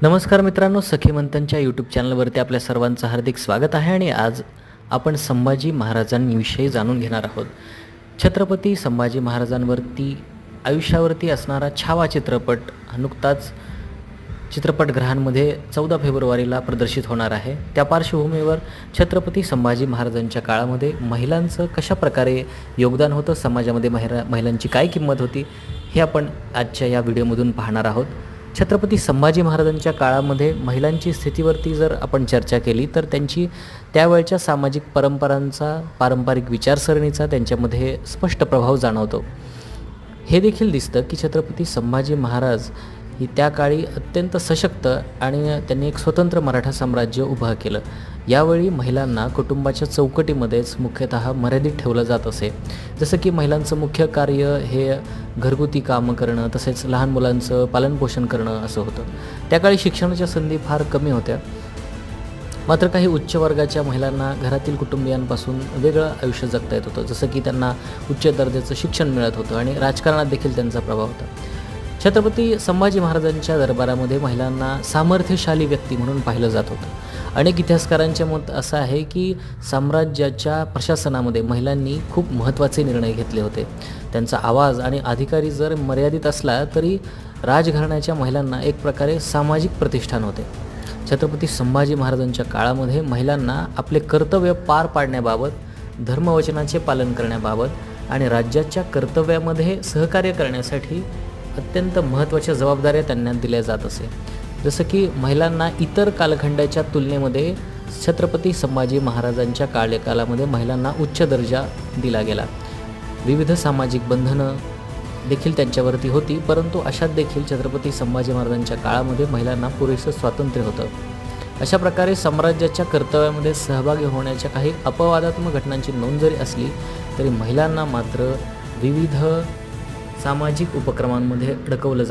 नमस्कार मित्रांनो, सखी मंथनच्या यूट्यूब चॅनलवरती आपल्या सर्वांचं हार्दिक स्वागत आहे आणि आज आपण संभाजी महाराजांविषयी जाणून घेणार आहोत। छत्रपती संभाजी महाराजांवरती आयुष्यावरती असणारा छावा चित्रपट नुकताच चित्रपटगृहांमध्ये 14 फेब्रुवारीला प्रदर्शित होणार आहे। त्या पार्श्वभूमीवर छत्रपती संभाजी महाराजांच्या काळामध्ये महिलांचं कशा प्रकारे योगदान होतं, समाजामध्ये महिलांची काय किंमत होती, हे आपण आजच्या या व्हिडिओमधून पाहणार आहोत। छत्रपती संभाजी महाराजांच्या काळामध्ये महिलांची स्थितीवरती जर आपण चर्चा केली तर त्यांची त्यावेळच्या सामाजिक परंपरांचा, पारंपरिक विचारसरणीचा त्यांच्यामध्ये स्पष्ट प्रभाव जाणवतो। हे देखील दिसतं की छत्रपती संभाजी महाराज ही त्या काळी अत्यंत सशक्त आणि त्यांनी एक स्वतंत्र मराठा साम्राज्य उभं केलं। यावेळी महिलांना कुटुंबाच्या चौकटीमध्येच मुख्यतः मर्यादित ठेवलं जात असे। जसं की महिलांचं मुख्य कार्य हे घरगुती कामं करणं, तसेच लहान मुलांचं पालनपोषण करणं असं होतं। त्या काळी शिक्षणाच्या संधी फार कमी होत्या, मात्र काही उच्च वर्गाच्या महिलांना घरातील कुटुंबियांपासून वेगळं आयुष्य जगता येत होतं। जसं की त्यांना उच्च दर्जाचं शिक्षण मिळत होतं आणि राजकारणात देखील त्यांचा प्रभाव होता। छत्रपती संभाजी महाराजांच्या दरबारामध्ये महिलांना सामर्थ्यशाली व्यक्ती म्हणून पाहिलं जात होतं। अनेक इतिहासकारांचे मत असं आहे की साम्राज्याच्या प्रशासनामध्ये महिलांनी खूप महत्त्वाचे निर्णय घेतले होते। त्यांचा आवाज आणि अधिकारी जर मर्यादित असला तरी राजघराण्याच्या महिलांना एक प्रकारे सामाजिक प्रतिष्ठान होते। छत्रपती संभाजी महाराजांच्या काळामध्ये महिलांना आपले कर्तव्य पार पाडण्याबाबत, धर्मवचनाचे पालन करण्याबाबत आणि राज्याच्या कर्तव्यामध्ये सहकार्य करण्यासाठी अत्यंत महत्त्वाच्या जबाबदाऱ्या त्यांना दिल्या जात असे। जसं की महिलांना इतर कालखंडाच्या तुलनेमध्ये छत्रपती संभाजी महाराजांच्या कार्यकालामध्ये महिलांना उच्च दर्जा दिला गेला। विविध सामाजिक बंधनं देखील त्यांच्यावरती होती, परंतु अशात देखील छत्रपती संभाजी महाराजांच्या काळामध्ये महिलांना पुरेसं स्वातंत्र्य होतं। अशा प्रकारे साम्राज्याच्या कर्तव्यामध्ये सहभागी होण्याच्या काही अपवादात्मक घटनांची नोंद जरी असली तरी महिलांना मात्र विविध सामाजिक उपक्रमांमध्ये अडकवलं जातं।